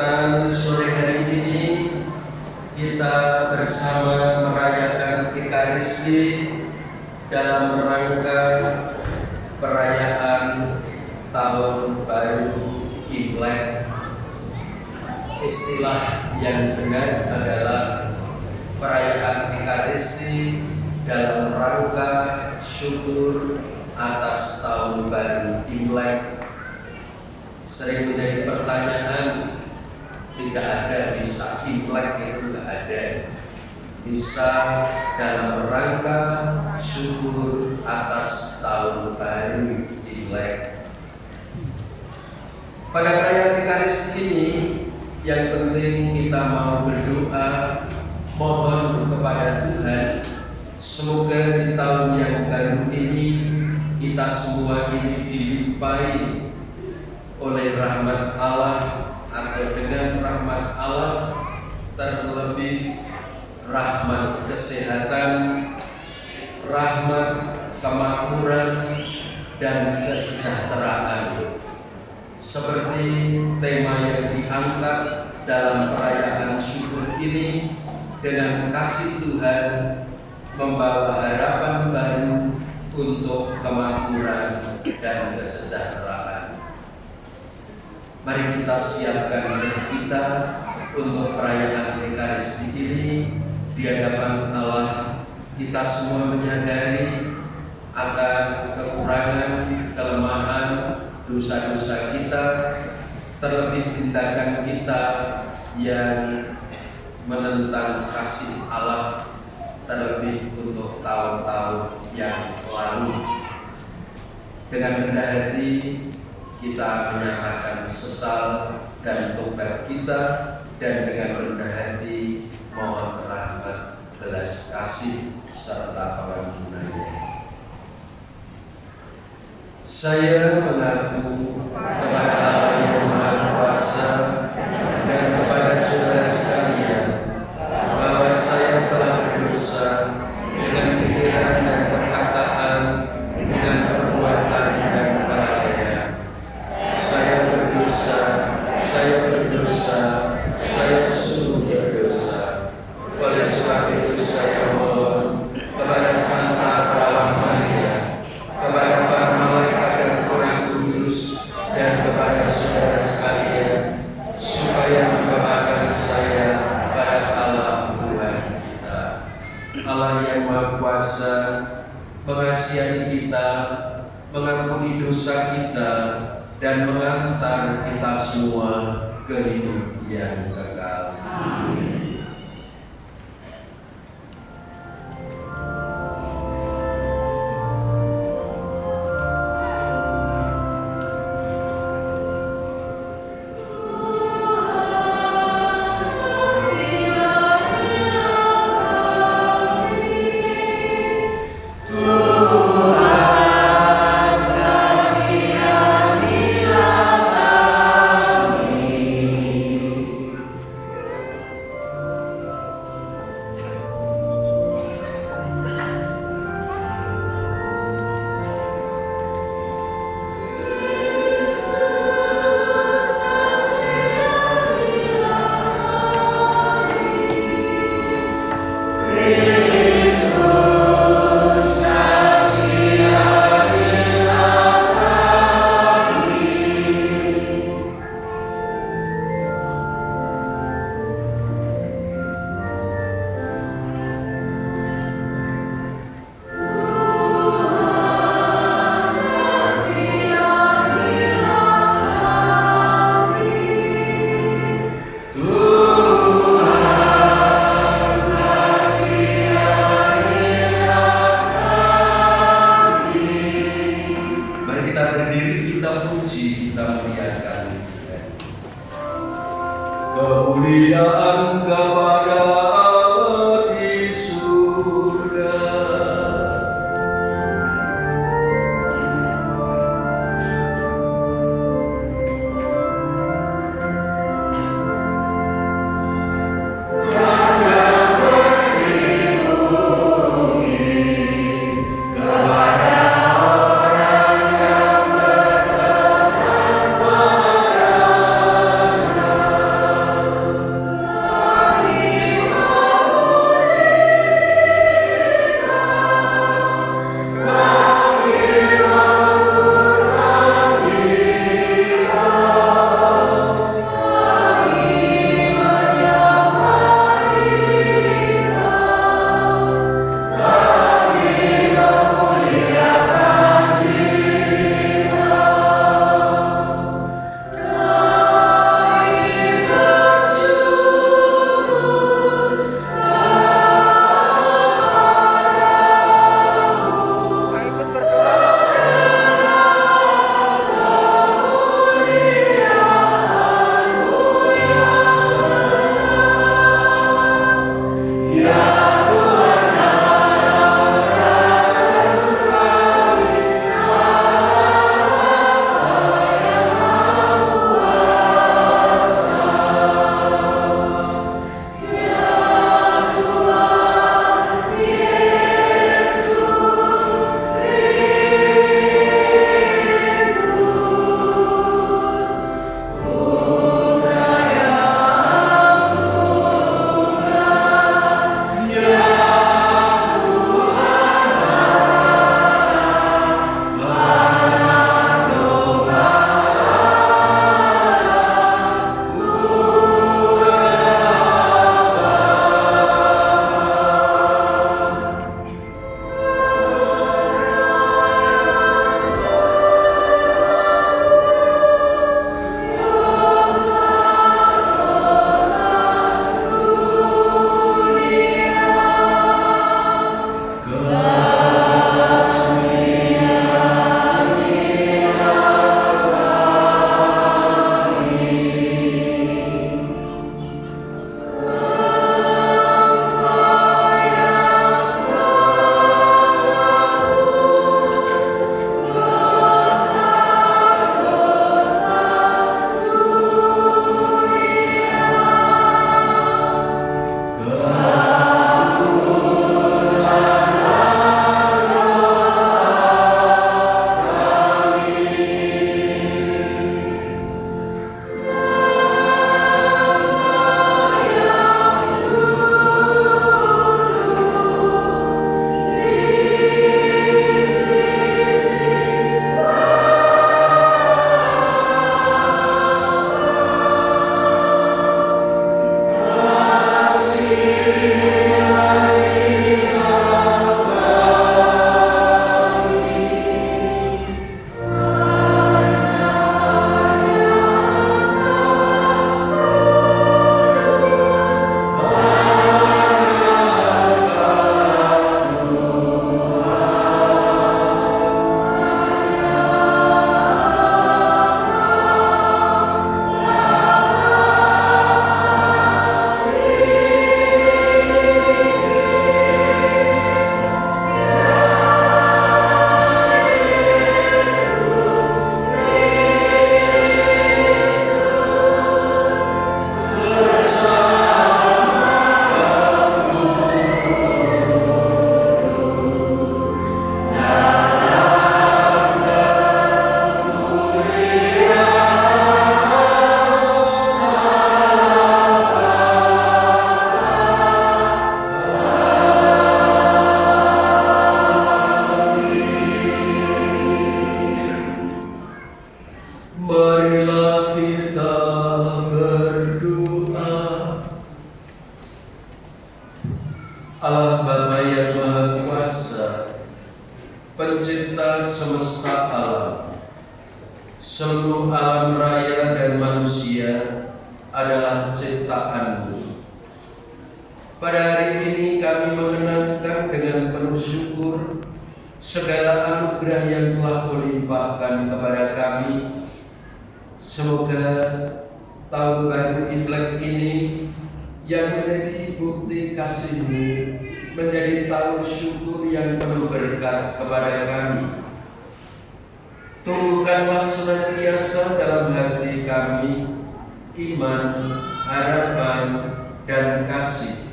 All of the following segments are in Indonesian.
kesempatan sore hari ini kita bersama merayakan Ekaristi dalam rangka perayaan Tahun Baru Imlek. Istilah yang benar adalah perayaan Ekaristi dalam rangka syukur atas Tahun Baru Imlek. Sering menjadi pertanyaan, tidak ada misa Imlek, itu tidak ada. Misa dalam rangka syukur atas Tahun Baru Imlek. Pada perayaan Ekaristi ini, yang penting kita mau berdoa, mohon kepada Tuhan, semoga di tahun yang baru ini kita semua ini dilimpahi oleh rahmat Allah, atau dengan rahmat Allah, terlebih rahmat kesehatan, rahmat kemakmuran, dan kesejahteraan. Seperti tema yang diangkat dalam perayaan syukur ini, dengan kasih Tuhan membawa harapan baru untuk kemakmuran dan kesejahteraan. Mari kita siapkan diri kita untuk perayaan Ekaristi ini. Di hadapan Allah, kita semua menyadari akan kekurangan, kelemahan, dosa-dosa kita, terlebih tindakan kita yang menentang kasih Allah, terlebih untuk tahun-tahun yang lalu. Dengan rendah hati kita menyatakan sesal dan tobat kita, dan dengan rendah hati mohon rahmat, belas kasih, serta pengampunannya. Saya mengaku kepada Allah yang Maha Kuasa dan kepada saudara sekalian bahwa saya telah berdosa dengan pikiran dan perkataan, dengan perbuatan dan kelalaian. Saya berdosa, saya sungguh berdosa. Oleh sebab itu saya mohon kepada Santa Perawan Maria, kepada para malaikat dan orang kudus, dan kepada saudara sekalian, supaya mendoakan saya pada Allah Tuhan kita. Allah yang Maha Kuasa mengasihi kita, mengampuni dosa kita, dan mengantar kita semua ke hidup yang kekal. Amin. Kemuliaan kepada Allah di surga. Allah Bapa yang Maha Kuasa, Pencipta semesta alam, seluruh alam raya dan manusia adalah ciptaan-Mu. Pada hari ini kami mengenangkan dengan penuh syukur segala anugerah yang telah Kau limpahkan kepada kami. Semoga tahun baru Imlek ini yang menjadi bukti kasih-Mu menjadi tahun syukur yang penuh berkat kepada kami. Tumbuhkanlah senantiasa dalam hati kami iman, harapan, dan kasih.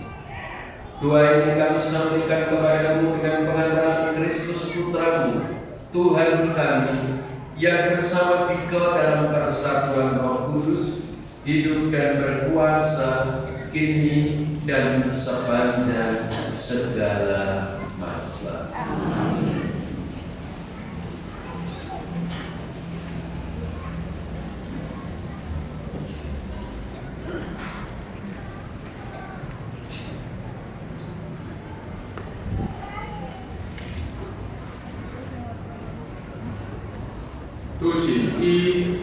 Doa ini kami sampaikan kepadamu dengan pengantaran Kristus Putra-Mu, Tuhan kami, yang bersama Dikau dalam persatuan Roh Kudus, hidup dan berkuasa kini dan sepanjang segala masa. Amin.读经一，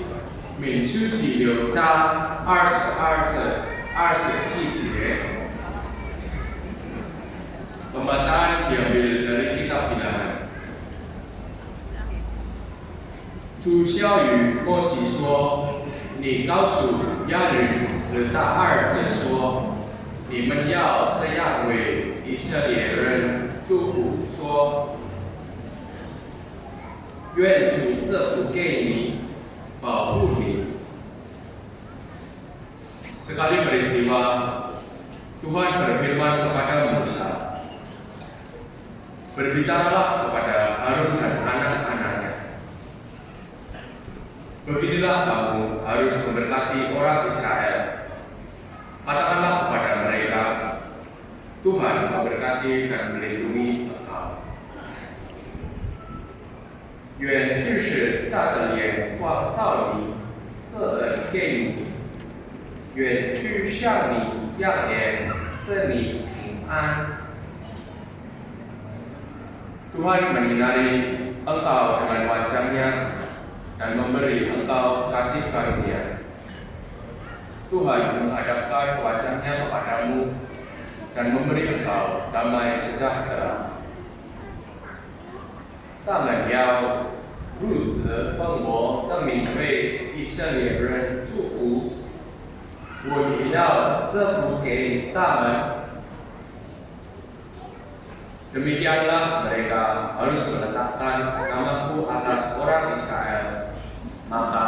民数记6章22至27节。Pembacaan diambil dari kitab Bilangan. 主孝与摩西说：“你告诉亚伦和大儿子说，你们要这样为以色列人祝福说。” 愿主赐福给你，保护你。Sekali peristiwa, Tuhan berfirman kepada Musa, berbicaralah kepada Harun dan anak-anaknya. Beginilah kamu harus memberkati orang Israel. Katakanlah kepada mereka, Tuhan memberkati dan melindungi engkau. 愿巨石大的脸光照你，赐恩给你；愿巨向你仰脸，赐你平安。Tuhan menyinari engkau dengan wajahnya dan memberi engkau kasih karunia. Tuhan menghadapkan wajahnya kepadamu dan memberi engkau damai sejahtera. 他们要如此奉我的名为以色列人祝福，我也要赐福给他们。Demikianlah mereka harus meletakkan namaku atas orang Israel, maka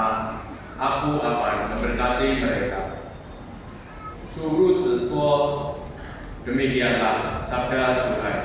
aku akan memberkati mereka. 主如此说，demikianlah sabda Tuhan.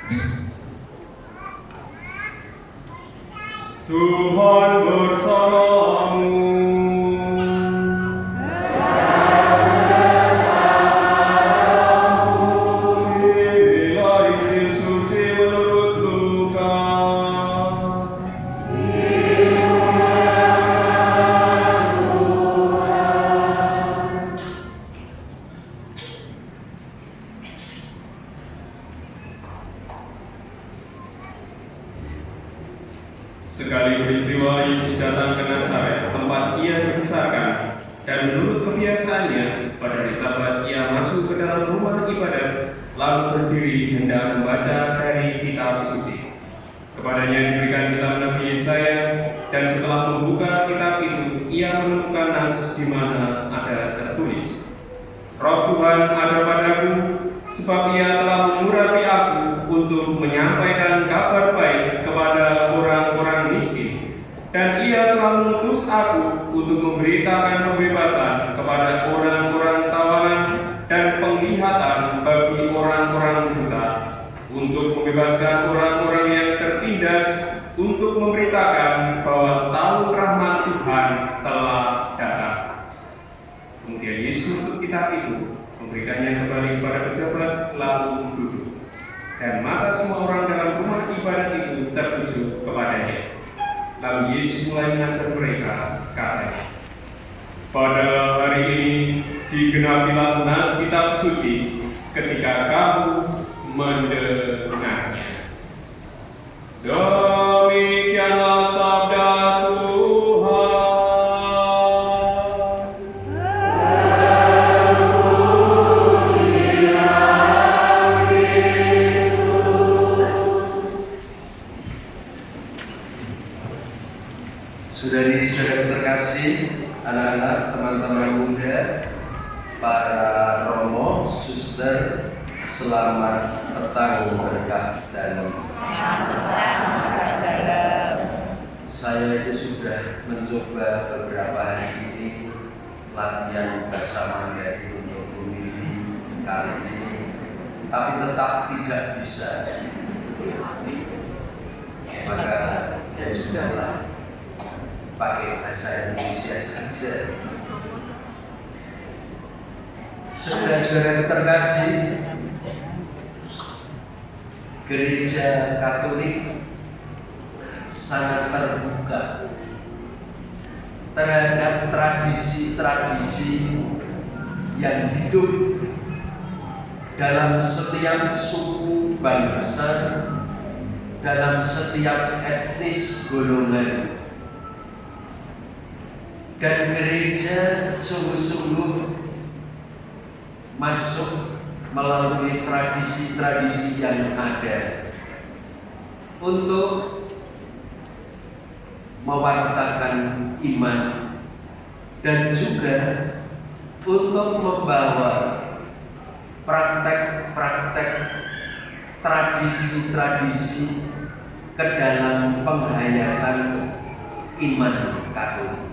Tuhan bersamamu. Inilah Injil suci menurut Lukas. Sekali peristiwa Yesus datang ke Nazaret, tempat ia dibesarkan, dan menurut kebiasaannya, pada hari Sabat ia masuk ke dalam rumah ibadat, lalu berdiri hendak membaca dari kitab suci. Kepadanya diberikan kitab Nabi Yesaya, dan setelah membuka kitab itu, ia menemukan nas di mana ada tertulis, Roh Tuhan ada padaku, sebab ia telah mengurapi aku untuk menyampaikan kabar baik kepada orang-orang miskin, dan ia telah mengutus aku untuk memberitakan pembebasan kepada orang-orang tawanan dan penglihatan bagi orang-orang buta, untuk membebaskan orang-orang yang tertindas, untuk memberitakan bahwa tahun rahmat Tuhan telah datang. Kemudian Yesus untuk kitab itu, memberikannya kembali kepada pejabat, lalu duduk. Dan mata semua orang dalam rumah ibadat itu tertuju kepadanya. Lalu Yesus mulai mengajar mereka, katanya, pada hari ini digenapilah nas kitab suci ketika kamu mendengarnya. Demikianlah sabda Tuhan. Saudari-saudari terkasih, anak-anak, teman-teman muda, para romo, suster, selamat petang berkah dalam. Saya itu sudah mencoba beberapa hari ini latihan bersama dari untuk memilih kali ini, tapi tetap tidak bisa. Maka ya sudahlah, pakai bahasa Indonesia saja. Saudara-saudara terkasih, Gereja Katolik sangat terbuka terhadap tradisi-tradisi yang hidup dalam setiap suku bangsa, dalam setiap etnis golongan. Dan gereja sungguh-sungguh masuk melalui tradisi-tradisi yang ada untuk mewartakan iman dan juga untuk membawa praktek-praktek tradisi-tradisi ke dalam penghayatan iman Katolik.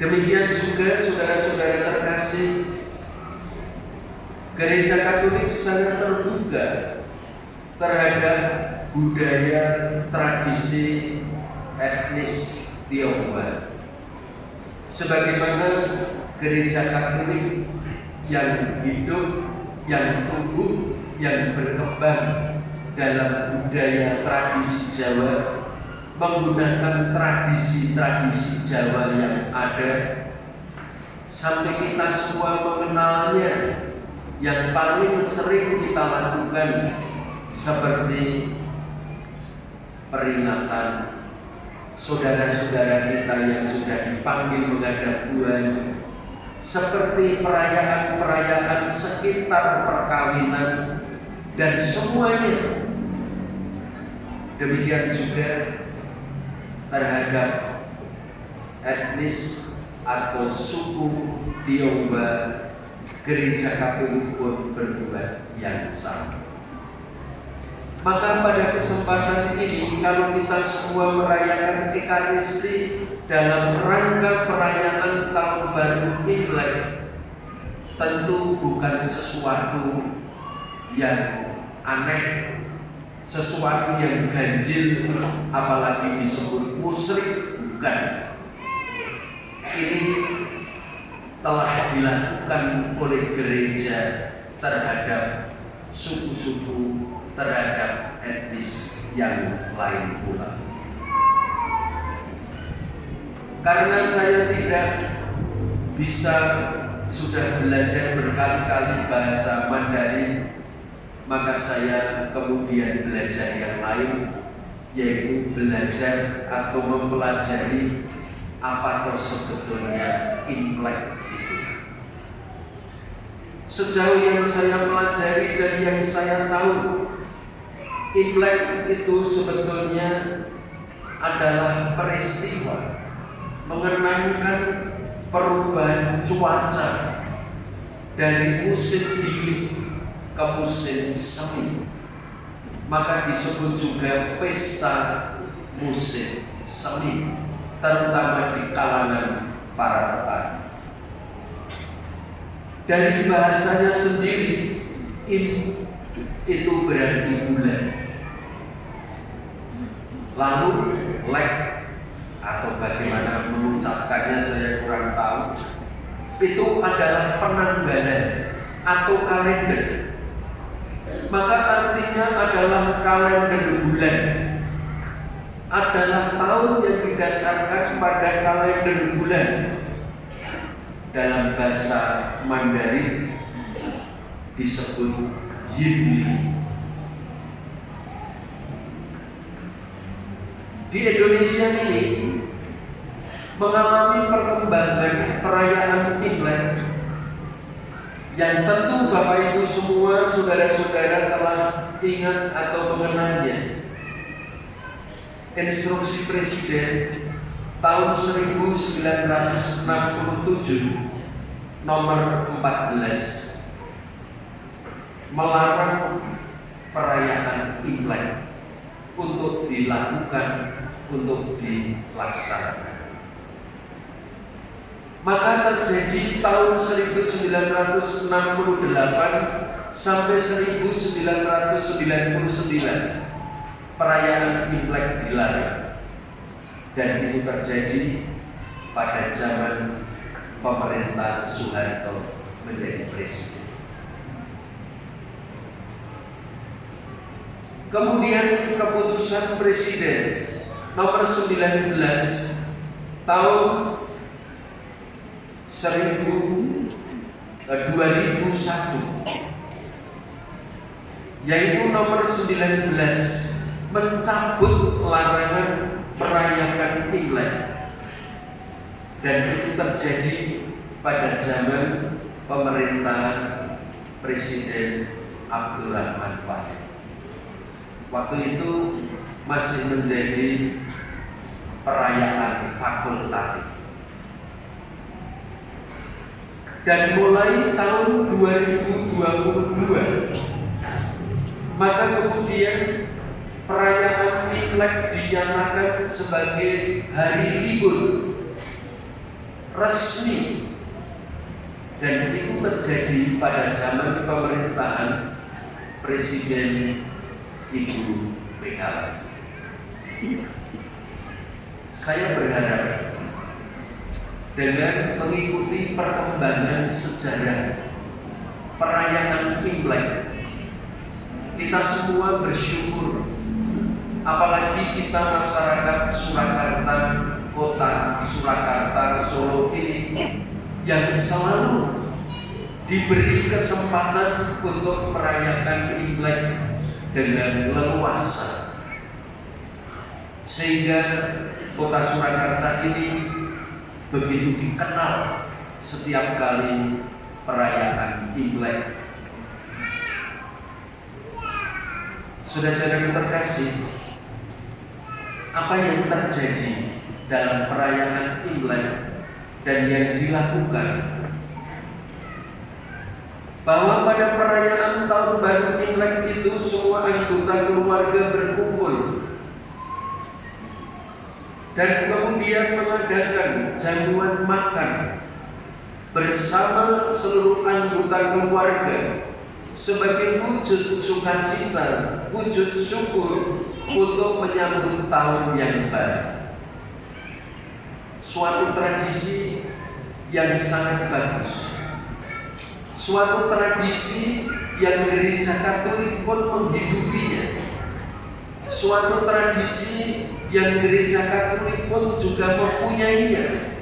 Demikian juga saudara-saudara terkasih, Gereja Katolik sangat terbuka terhadap budaya tradisi etnis Tionghoa. Sebagaimana Gereja Katolik yang hidup, yang tumbuh, yang berkembang dalam budaya tradisi Jawa, menggunakan tradisi-tradisi Jawa yang ada, sampai kita semua mengenalnya. Yang paling sering kita lakukan seperti peringatan saudara-saudara kita yang sudah dipanggil menghadap Tuhan, seperti perayaan-perayaan sekitar perkawinan, dan semuanya. Demikian juga terhadap etnis atau suku Tionghoa, Gereja Katolik pun berbuat yang sama. Maka pada kesempatan ini, kalau kita semua merayakan Ekaristi dalam rangka perayaan Tahun Baru Imlek, tentu bukan sesuatu yang aneh, sesuatu yang ganjil, apalagi disebut musyrik, bukan. Ini telah dilakukan oleh gereja terhadap suku-suku, terhadap etnis yang lain pula. Karena saya tidak bisa sudah belajar berkali-kali bahasa Mandarin, maka saya kemudian belajar yang lain, yaitu belajar atau mempelajari apa toh sebetulnya Imlek itu. Sejauh yang saya pelajari dan yang saya tahu, Imlek itu sebetulnya adalah peristiwa mengenangkan perubahan cuaca dari musim dingin ke musim semi. Maka disebut juga pesta musim semi, terutama di kalangan para petani. Dari bahasanya sendiri, itu berarti bulan. Lalu lek atau bagaimana mengucapkannya saya kurang tahu, itu adalah penanggalan atau kalender. Maka artinya adalah kalender bulan, adalah tahun yang didasarkan pada kalender bulan. Dalam bahasa Mandarin disebut Yinli. Di Indonesia ini mengalami perkembangan perayaan Imlek yang tentu Bapak Ibu semua, saudara-saudara telah ingat atau mengenalnya. Instruksi Presiden tahun 1967 nomor 14 melarang perayaan Imlek untuk dilakukan, untuk dilaksanakan. Maka terjadi tahun 1968 sampai 1999 perayaan Imlek dilarang. Dan itu terjadi pada zaman pemerintah Soeharto menjadi presiden. Kemudian keputusan Presiden nomor 19 tahun 2001, yaitu nomor 19, mencabut larangan merayakan Imlek. Dan itu terjadi pada zaman pemerintahan Presiden Abdurrahman Wahid. Waktu itu masih menjadi perayaan fakultatif. Dan mulai tahun 2022, maka kemudian perayaan Imlek dinyatakan sebagai hari libur resmi. Dan itu terjadi pada zaman pemerintahan Presiden Ibu Megawati. Saya berharap dengan mengikuti perkembangan sejarah perayaan Imlek, kita semua bersyukur, apalagi kita masyarakat Surakarta, kota Surakarta, Solo ini, yang selalu diberi kesempatan untuk merayakan Imlek dengan leluasa, sehingga kota Surakarta ini begitu dikenal setiap kali perayaan Imlek. Saudara-saudara terkasih, apa yang terjadi dalam perayaan Imlek dan yang dilakukan, bahwa pada perayaan tahun baru Imlek itu semua anggota keluarga berkumpul dan kemudian mengadakan jamuan makan bersama seluruh anggota keluarga, sebagai wujud sukacita, wujud syukur untuk menyambut tahun yang baru. Suatu tradisi yang sangat bagus, suatu tradisi yang Gereja Katolik pun menghidupinya, suatu tradisi yang Gereja Katolik pun juga mempunyainya.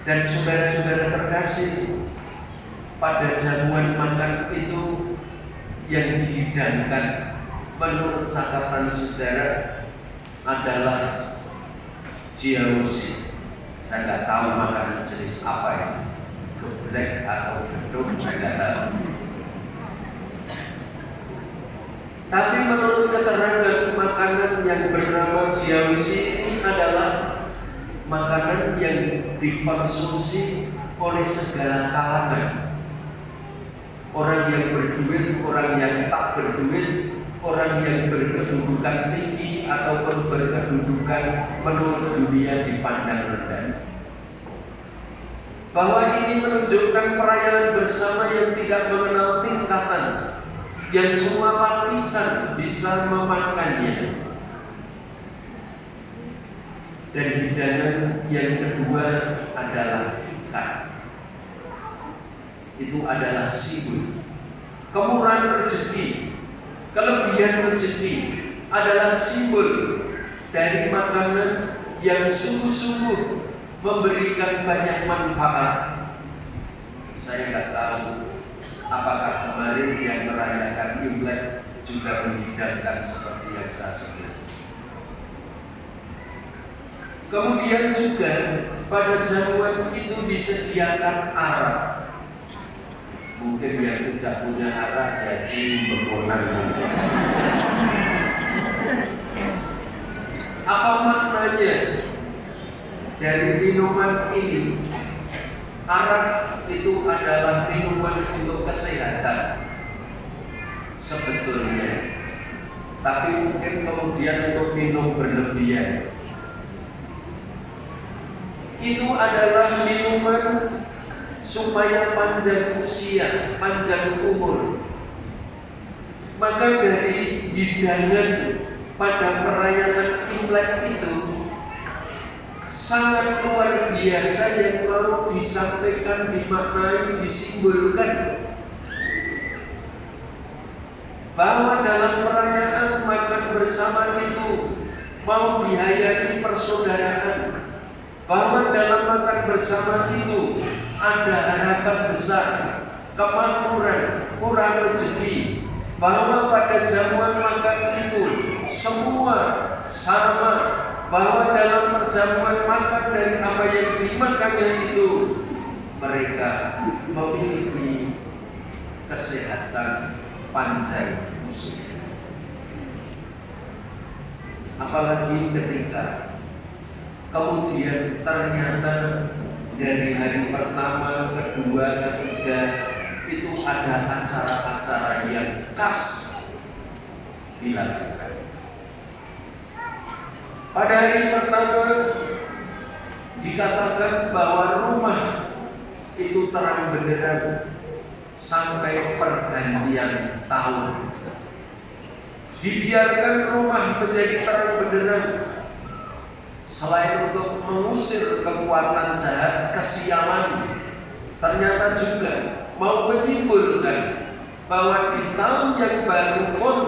Dan saudara-saudara terkasih, pada jamuan makan itu yang dihidangkan menurut catatan sejarah adalah jiausi. Saya nggak tahu makanan jenis apa ya, geblek atau gedung, saya nggak tahu. Tapi menurut keterangan, makanan yang bernama jiausi ini adalah makanan yang dikonsumsi oleh segala kalangan. Orang yang berduit, orang yang tak berduit, orang yang berkedudukan tinggi ataupun berkedudukan menurut dunia dipandang rendah. Bahwa ini menunjukkan perayaan bersama yang tidak mengenal tingkatan, yang semua lapisan bisa memakannya. Dan hidangan yang kedua adalah ikan. Itu adalah simbol kemurahan rezeki, kelebihan rezeki, adalah simbol dari makanan yang sungguh-sungguh memberikan banyak manfaat. Saya nggak tahu apakah kemarin yang merayakan Imlek juga menghidangkan seperti yang saya sebut. Kemudian juga pada jamuan itu disediakan arak. Mungkin yang tidak punya arak jadi berwenang. Apa maknanya dari minuman ini? Arak itu adalah minuman untuk kesehatan sebetulnya, tapi mungkin kemudian untuk minum berlebihan. Itu adalah minuman supaya panjang usia, panjang umur. Maka dari hidangan pada perayaan Imlek itu sangat luar biasa yang mau disampaikan, dimaknai, disimbolkan bahwa dalam perayaan makan bersama itu mau dihayati persaudaraan, bahwa dalam makan bersama itu ada harapan besar, kemakmuran, murah rezeki, bahwa pada jamuan makan itu semua sama, bahwa dalam perjamuan makan dari apa yang dimakannya itu mereka memiliki kesehatan panjang usia. Apalagi ketika kemudian ternyata dari hari pertama, kedua, ketiga itu ada acara-acara yang khas dilakukan. Pada hari pertama dikatakan bahwa rumah itu terang benderang sampai pergantian tahun. Dibiarkan rumah menjadi terang benderang. Selain untuk mengusir kekuatan jahat, kesialan, ternyata juga mau menyimpulkan bahwa di tahun yang baru pun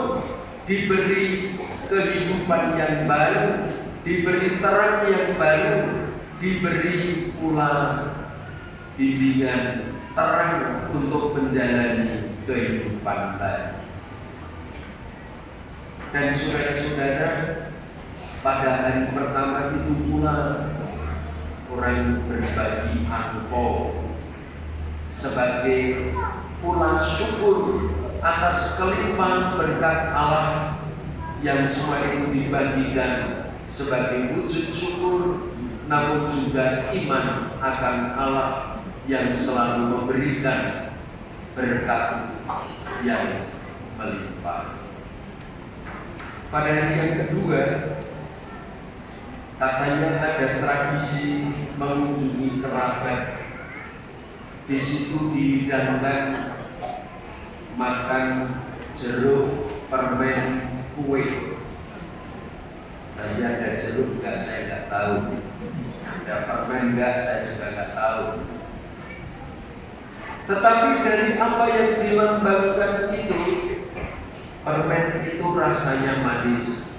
diberi kehidupan yang baru, diberi terang yang baru, diberi pula bimbingan terang untuk menjalani kehidupan baru. Dan saudara-saudara, pada hari pertama itu pula orang berbagi angpau sebagai pula syukur atas kelimpahan berkat Allah yang semua itu dibagikan sebagai wujud syukur, namun juga iman akan Allah yang selalu memberikan berkat yang melimpah. Pada hari yang kedua, katanya ada tradisi mengunjungi kerabat Di situ dihidangkan makan jeruk, permen, kue. Tadi ada jeruk enggak, saya enggak tahu. Ada permen enggak, saya juga enggak tahu. Tetapi dari apa yang dilambangkan itu, permen itu rasanya manis.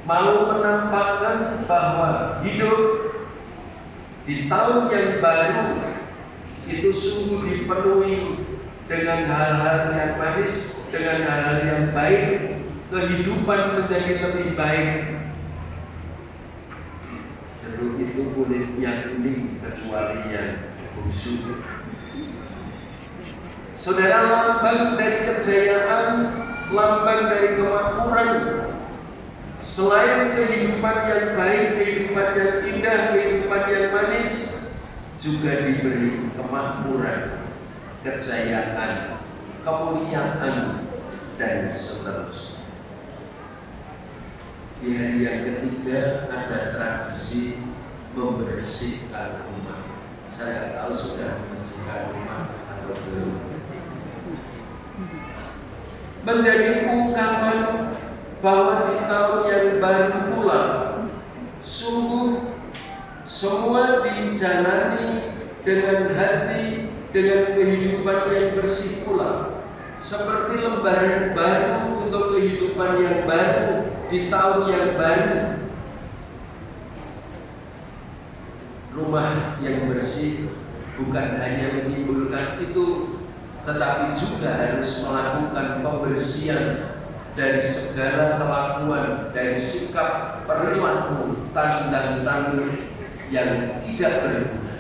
Mau menampakkan bahwa hidup di tahun yang baru itu sungguh dipenuhi dengan hal-hal yang manis, dengan hal-hal yang baik, kehidupan menjadi lebih baik. Jeruk itu kulitnya kuning kecuali yang busuk. Saudara, lambang dari kejayaan, lambang dari kemakmuran, selain kehidupan yang baik, kehidupan yang indah, kehidupan yang manis, juga diberi kemakmuran, kejayaan, kemuliaan, dan seterusnya. Di hari yang ketiga ada tradisi membersihkan rumah. Saya tahu sudah membersihkan rumah atau belum. Menjadi ungkapan bahwa di tahun yang baru pula sungguh semua dijalani dengan hati, dengan kehidupan yang bersih pula, seperti lembaran baru untuk kehidupan yang baru di tahun yang baru. Rumah yang bersih bukan hanya menimbulkan itu, tetapi juga harus melakukan pembersihan dari segala kelakuan, dari sikap, perilaku, tanda-tanda yang tidak berguna.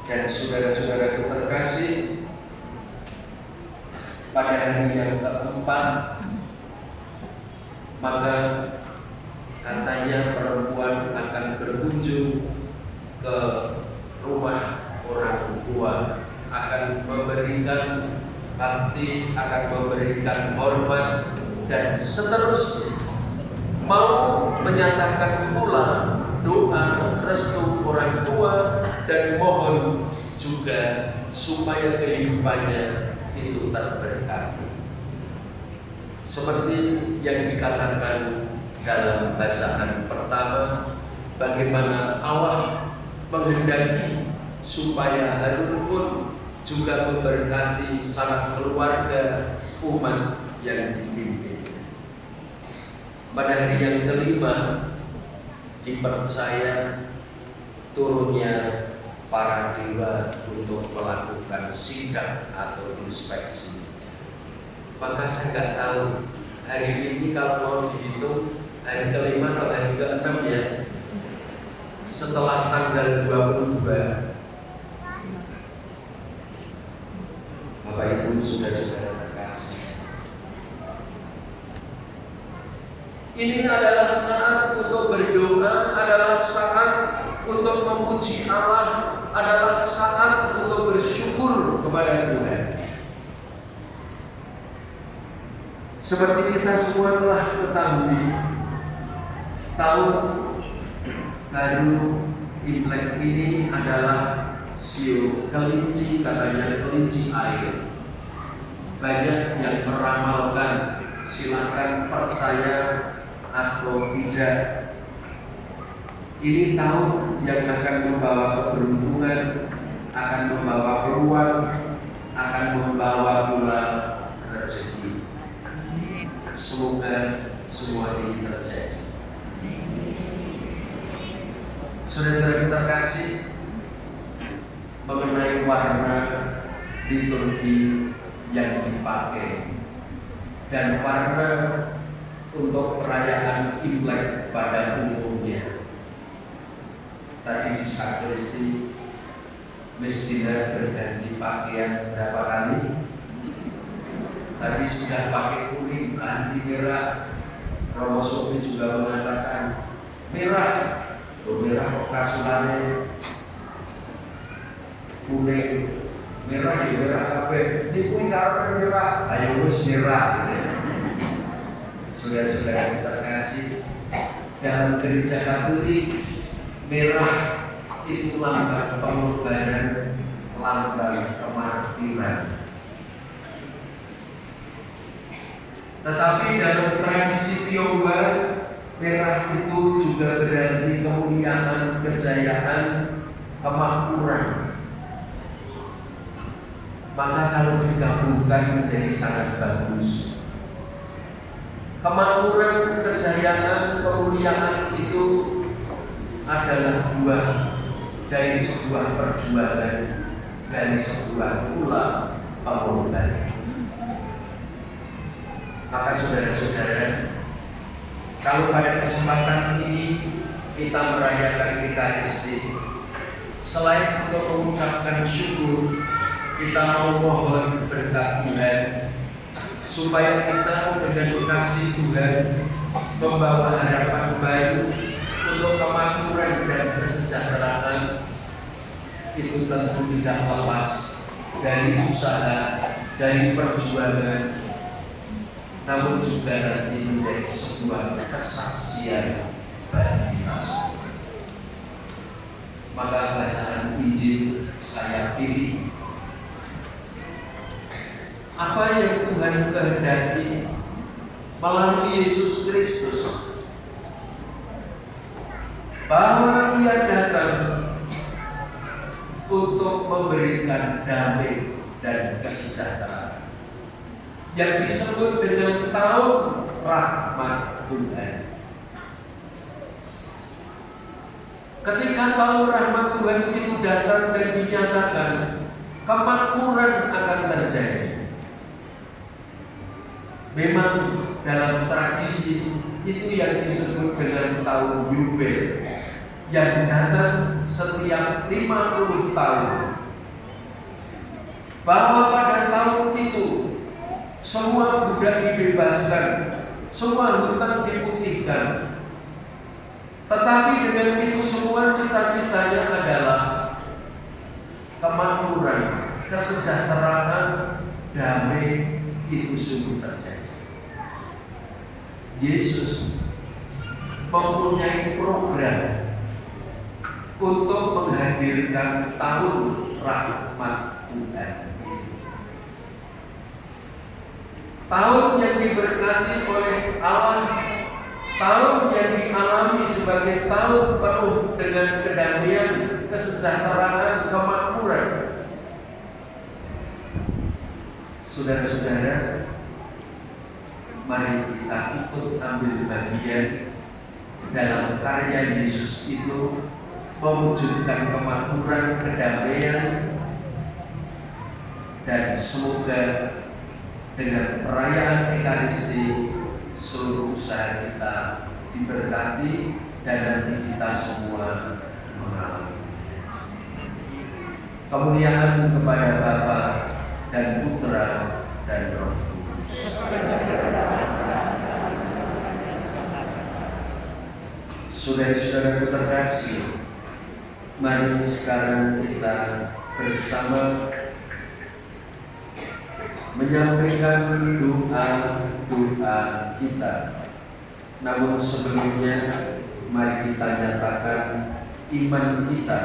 Dan saudara-saudara terkasih, pada hari yang keempat, maka katanya perempuan akan berkunjung ke rumah orang tua, akan memberikan bakti, akan memberikan hormat, dan seterusnya. Mau menyatakan pula doa restu orang tua dan mohon juga supaya kehidupannya itu terberkati. Seperti yang dikatakan dalam bacaan pertama, bagaimana Allah menghendaki supaya Harun pun juga memberkati sanak keluarga umat yang dipimpinnya. Pada hari yang kelima dipercaya turunnya para dewa untuk melakukan sidak atau inspeksi. Maka saya nggak tahu hari ini kalau mau dihitung hari kelima atau hari ke-6 ya, setelah tanggal 22. Bapak Ibu saudara-saudara terkasih, ini adalah saat untuk berdoa, adalah saat untuk memuji Allah, adalah saat untuk bersyukur kepada Tuhan. Seperti kita semua telah ketahui, tahun baru Imlek ini adalah siu kelinci, katanya kelinci air. Banyak yang meramalkan, silakan percaya atau tidak. Ini tahun yang akan membawa keberuntungan, akan membawa peluang, akan membawa pula rezeki. Semoga semua ini terjadi. Saudara-saudara terkasih, mengenai warna liturgi yang dipakai dan warna untuk perayaan Imlek pada umumnya. Tadi di sakristi mestinya berganti pakaian berapa kali? Tadi sudah pakai kuning, ganti merah. Romo Sofi juga mengatakan merah, merah kok kasulannya kuning, merah ya merah kabeh. Ini kuning karena merah, ayo wis merah. Saudara-saudara terkasih, dalam gereja Katolik merah itu lambang pengorbanan, lambang kemartiran. Tetapi dalam tradisi Tionghoa, merah itu juga berarti kemuliaan, kejayaan, kemakmuran. Maka kalau digabungkan menjadi sangat bagus. Kemakmuran, kejayaan, kemuliaan itu adalah buah dari sebuah perjuangan, dari sebuah pula pengorbanan. Maka saudara-saudara, kalau pada kesempatan ini kita merayakan Ekaristi, selain untuk mengucapkan syukur, kita mau mohon berkat Tuhan supaya kita dengan kasih Tuhan membawa harapan baru untuk kemakmuran dan kesejahteraan. Itu tentu tidak lepas dari usaha, dari perjuangan, namun juga nanti menjadi sebuah kesaksian bagi kita semua. Maka bacaan Injil saya pilih. Apa yang Tuhan kehendaki melalui Yesus Kristus, bahwa Ia datang untuk memberikan damai dan kesejahteraan yang disebut dengan tahun rahmat Tuhan. Ketika tahun rahmat Tuhan itu datang dan dinyatakan, kemakmuran akan terjadi. Memang dalam tradisi itu yang disebut dengan tahun Yubel, yang datang setiap 50 tahun. Bahwa pada tahun itu semua budak dibebaskan, semua hutang diputihkan. Tetapi dengan itu semua cita-citanya adalah kemakmuran, kesejahteraan, damai itu sungguh terjadi. Yesus mempunyai program untuk menghadirkan tahun rahmat Tuhan. Tahun yang diberkati oleh Allah, tahun yang dialami sebagai tahun penuh dengan kedamaian, kesejahteraan, kemakmuran. Saudara-saudara, mari kita ikut ambil bagian dalam karya Yesus itu mewujudkan kemakmuran, kedamaian, dan semoga dengan perayaan Ekaristi seluruh usaha kita diberkati dan nanti kita semua mengalami kemuliaan kepada Bapa dan Putra dan Roh Kudus. Saudara-saudara terkasih, mari sekarang kita bersama menyampaikan doa-doa kita. Namun sebelumnya mari kita nyatakan iman kita,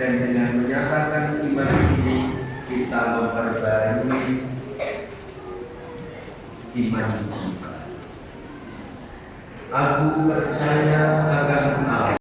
dan dengan menyatakan iman ini kita memperbarui iman kita. Aku percaya akan Allah,